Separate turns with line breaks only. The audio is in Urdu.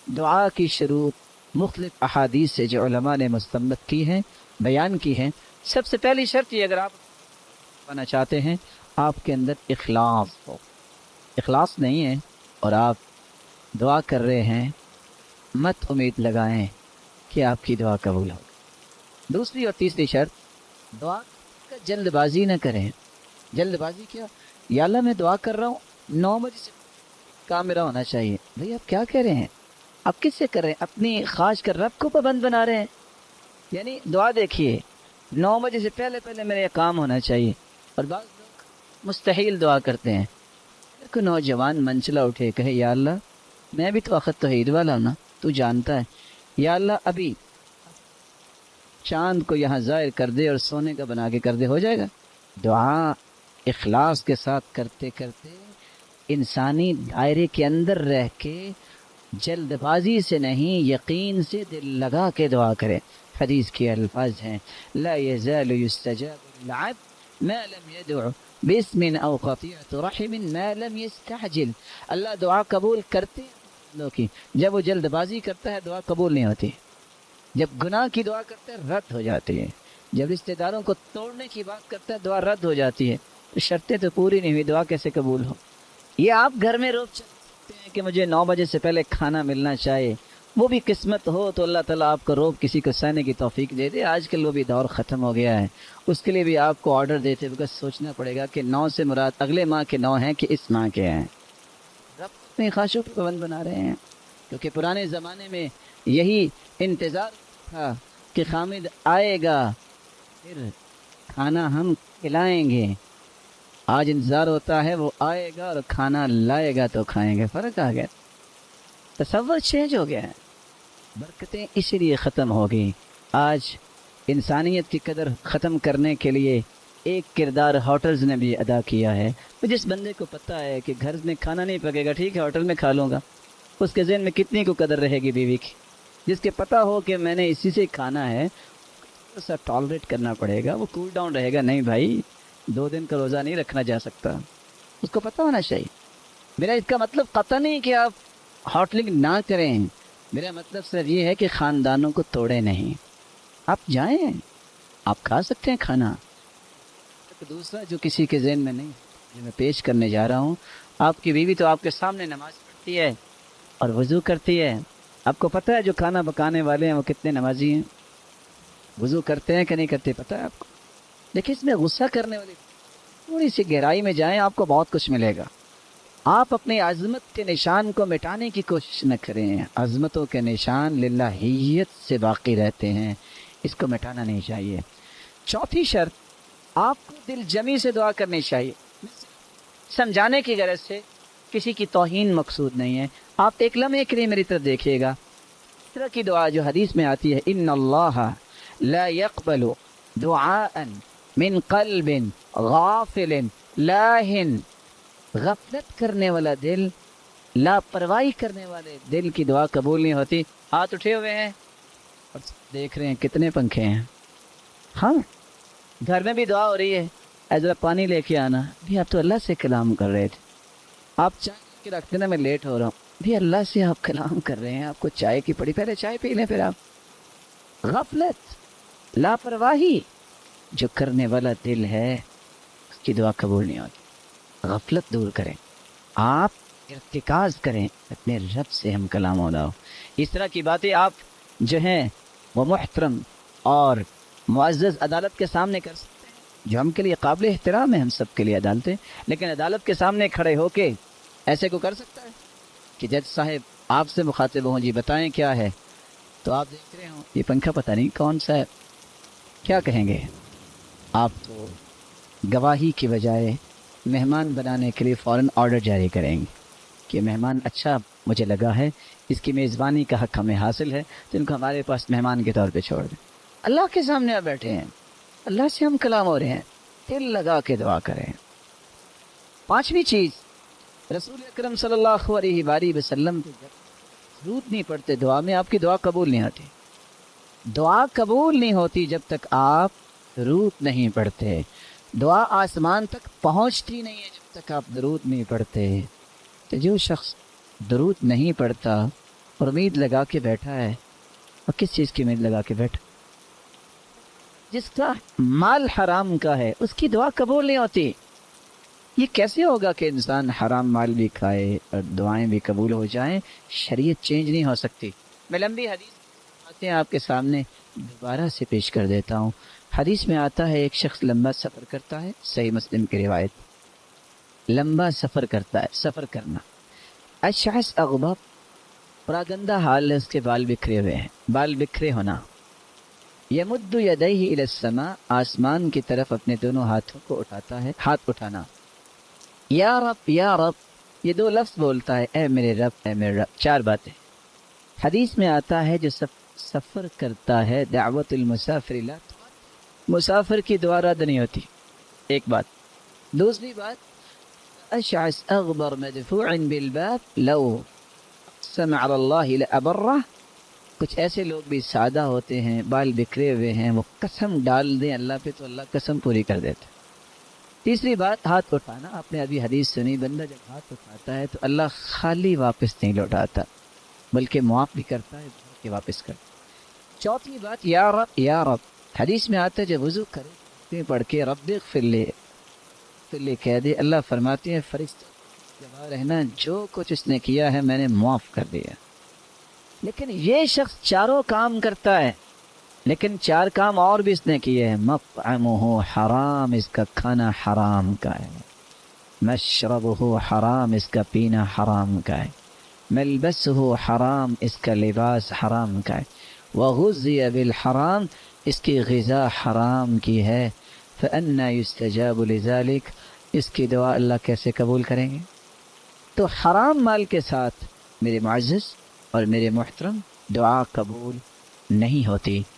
دعا کی شروط مختلف احادیث سے جو علماء نے مستنبط کی ہیں، بیان کی ہیں۔ سب سے پہلی شرط یہ، اگر آپ پانا چاہتے ہیں، آپ کے اندر اخلاص ہو۔ اخلاص نہیں ہے اور آپ دعا کر رہے ہیں، مت امید لگائیں کہ آپ کی دعا قبول ہوگی۔ دوسری اور تیسری شرط، دعا کا جلد بازی نہ کریں۔ جلد بازی کیا؟ یا اللہ میں دعا کر رہا ہوں، 9 بجے سے کام میرا ہونا چاہیے۔ بھئی آپ کیا کہہ رہے ہیں؟ آپ کس سے کر رہے ہیں؟ اپنی خواہش کر رب کو پابند بنا رہے ہیں۔ یعنی دعا دیکھیے، 9 بجے سے پہلے پہلے میرا یہ کام ہونا چاہیے، اور بعض لوگ مستحیل دعا کرتے ہیں۔ اگر کوئی نوجوان منچلا اٹھے کہے یا اللہ میں بھی تو وقت توحید والا ہوں نا، تو جانتا ہے، یا اللہ ابھی چاند کو یہاں ظاہر کر دے اور سونے کا بنا کے کر دے، ہو جائے گا؟ دعا اخلاص کے ساتھ کرتے کرتے، انسانی دائرے کے اندر رہ کے، جلد بازی سے نہیں، یقین سے دل لگا کے دعا کرے۔ حدیث کے الفاظ ہیں، لا يزال يستجاب للعبد ما لم يدع باسم او قطيعة رحم ما لم يستعجل۔ اللہ دعا قبول کرتے ہیں کی، جب وہ جلد بازی کرتا ہے دعا قبول نہیں ہوتی، جب گناہ کی دعا کرتا ہے رد ہو جاتی ہے، جب رشتہ داروں کو توڑنے کی بات کرتا ہے دعا رد ہو جاتی ہے۔ تو شرطیں تو پوری نہیں ہوئی، دعا کیسے قبول ہو؟ یہ آپ گھر میں روک سکتے ہیں کہ مجھے 9 بجے سے پہلے کھانا ملنا چاہیے، وہ بھی قسمت ہو تو اللہ تعالیٰ آپ کو روک کسی کو سہنے کی توفیق دے دے۔ آج کل وہ بھی دور ختم ہو گیا ہے، اس کے لیے بھی آپ کو آرڈر دیتے وقت سوچنا پڑے گا کہ 9 سے مراد اگلے ماہ کے 9 ہیں کہ اس ماہ کے ہیں۔ رب اپنی خواہشوں پہ پابند بنا رہے ہیں، کیونکہ پرانے زمانے میں یہی انتظار تھا کہ خامد آئے گا پھر کھانا ہم کھلائیں گے۔ آج انتظار ہوتا ہے وہ آئے گا اور کھانا لائے گا تو کھائیں گے۔ فرق آ گیا، تصور چینج ہو گیا ہے، برکتیں اسی لیے ختم ہو گئی۔ آج انسانیت کی قدر ختم کرنے کے لیے ایک کردار ہوٹلز نے بھی ادا کیا ہے۔ جس بندے کو پتہ ہے کہ گھر میں کھانا نہیں پکے گا، ٹھیک ہے ہوٹل میں کھا لوں گا، اس کے ذہن میں کتنی کو قدر رہے گی بیوی کی؟ جس کے پتہ ہو کہ میں نے اسی سے کھانا ہے، اسے ٹالریٹ کرنا پڑے گا، وہ کول ڈاؤن رہے گا، نہیں بھائی 2 دن کا روزہ نہیں رکھنا جا سکتا، اس کو پتہ ہونا چاہیے۔ میرا اس کا مطلب قطع نہیں کہ آپ ہوٹلنگ نہ کریں، میرا مطلب صرف یہ ہے کہ خاندانوں کو توڑے نہیں۔ آپ جائیں، آپ کھا سکتے ہیں کھانا۔ دوسرا جو کسی کے ذہن میں نہیں، جو میں پیش کرنے جا رہا ہوں، آپ کی بیوی تو آپ کے سامنے نماز پڑھتی ہے اور وضو کرتی ہے، آپ کو پتہ ہے جو کھانا پکانے والے ہیں وہ کتنے نمازی ہیں، وضو کرتے ہیں کہ نہیں کرتے، پتہ ہے آپ کو؟ لیکن اس میں غصہ کرنے والی تھوڑی سی گہرائی میں جائیں، آپ کو بہت کچھ ملے گا۔ آپ اپنی عظمت کے نشان کو مٹانے کی کوشش نہ کریں، عظمتوں کے نشان للہیت سے باقی رہتے ہیں، اس کو مٹانا نہیں چاہیے۔ چوتھی شرط، آپ کو دل جمی سے دعا کرنی چاہیے، سمجھانے کی غرض سے، کسی کی توہین مقصود نہیں ہے۔ آپ ایک لمحے کے لیے میری طرف دیکھیے گا، اس طرح کی دعا جو حدیث میں آتی ہے، ان اللہ لا يقبل دعاء من قلب غافل لاہن، غفلت کرنے والا دل، لاپرواہی کرنے والے دل کی دعا قبول نہیں ہوتی۔ ہاتھ اٹھے ہوئے ہیں اور دیکھ رہے ہیں کتنے پنکھے ہیں، ہاں گھر میں بھی دعا ہو رہی ہے، اے ذرا پانی لے کے آنا، بھی آپ تو اللہ سے کلام کر رہے تھے، آپ چائے کے رکھتے نا میں لیٹ ہو رہا ہوں، بھی اللہ سے آپ کلام کر رہے ہیں، آپ کو چائے کی پڑی، پہلے چائے پی لیں پھر آپ۔ غفلت، لاپرواہی جو کرنے والا دل ہے اس کی دعا قبول نہیں ہوتی۔ غفلت دور کریں، آپ ارتکاز کریں، اپنے رب سے ہم کلام ہو رہا ہو۔ اس طرح کی باتیں آپ جو ہیں وہ محترم اور معزز عدالت کے سامنے کر سکتے ہیں، جو ہم کے لیے قابل احترام ہے، ہم سب کے لیے عدالتیں، لیکن عدالت کے سامنے کھڑے ہو کے ایسے کو کر سکتا ہے کہ جج صاحب آپ سے مخاطب ہوں، جی بتائیں کیا ہے، تو آپ دیکھ رہے ہوں یہ پنکھا پتہ نہیں کون سا ہے، کیا کہیں گے آپ؟ تو گواہی کی بجائے مہمان بنانے کے لیے فوراً آرڈر جاری کریں گے کہ مہمان اچھا مجھے لگا ہے، اس کی میزبانی کا حق ہمیں حاصل ہے، تو ان کو ہمارے پاس مہمان کے طور پہ چھوڑ دیں۔ اللہ کے سامنے آپ بیٹھے ہیں، اللہ سے ہم کلام ہو رہے ہیں، دل لگا کے دعا کریں۔ پانچویں چیز، رسول اکرم صلی اللہ علیہ وآلہ وسلم درود نہیں پڑھتے دعا میں، آپ کی دعا قبول نہیں ہوتی۔ دعا قبول نہیں ہوتی جب تک آپ درود نہیں پڑھتے، دعا آسمان تک پہنچتی نہیں ہے جب تک آپ درود نہیں پڑھتے۔ تو جو شخص درود نہیں پڑھتا اور امید لگا کے بیٹھا ہے، اور کس چیز کی امید لگا کے بیٹھا؟ جس کا مال حرام کا ہے اس کی دعا قبول نہیں ہوتی۔ یہ کیسے ہوگا کہ انسان حرام مال بھی کھائے اور دعائیں بھی قبول ہو جائیں؟ شریعت چینج نہیں ہو سکتی۔ میں لمبی حدیث آتے ہیں آپ کے سامنے دوبارہ سے پیش کر دیتا ہوں۔ حدیث میں آتا ہے ایک شخص لمبا سفر کرتا ہے، صحیح مسلم کی روایت، لمبا سفر کرتا ہے، سفر کرنا، اشعث اغبر، پراگندہ حال ہے، اس کے بال بکھرے ہوئے ہیں، بال بکھرے ہونا، یمد یدیہ الی السماء، آسمان کی طرف اپنے دونوں ہاتھوں کو اٹھاتا ہے، ہاتھ اٹھانا، یا رب یا رب، یہ دو لفظ بولتا ہے، اے میرے رب اے میرے رب، چار باتیں۔ حدیث میں آتا ہے جو سفر کرتا ہے، دعوت المسافر لا ترد، مسافر کی دعا رد نہیں ہوتی، ایک بات۔ دوسری بات، اشعث اغبر مدفوع بالباب لو اقسم علی اللہ لابرہ، کچھ ایسے لوگ بھی سادہ ہوتے ہیں، بال بکھرے ہوئے ہیں، وہ قسم ڈال دیں اللہ پہ تو اللہ قسم پوری کر دیتا ہے۔ تیسری بات، ہاتھ اٹھانا، آپ نے ابھی حدیث سنی، بندہ جب ہاتھ اٹھاتا ہے تو اللہ خالی واپس نہیں لوٹاتا بلکہ معاف بھی کرتا ہے، بھر کے واپس کرتا ہے۔ چوتھی بات، یا رب یا رب، حدیث میں آتا ہے جب وضو کرے پڑھ کے رب اغفر لی، پھر لے کہہ دے، اللہ فرماتے ہیں فرشتہ گواہ رہنا جو کچھ اس نے کیا ہے میں نے معاف کر دیا۔ لیکن یہ شخص چاروں کام کرتا ہے، لیکن چار کام اور بھی اس نے کیے ہیں، مطعمہ حرام، اس کا کھانا حرام کا ہے، مشربہ حرام، اس کا پینا حرام کا ہے، ملبسہ حرام، اس کا لباس حرام کا ہے، وغذی بالحرام، اس کی غذا حرام کی ہے، فأنا یستجاب لذلک، اس کی دعا اللہ کیسے قبول کریں گے؟ تو حرام مال کے ساتھ میرے معزز اور میرے محترم دعا قبول نہیں ہوتی۔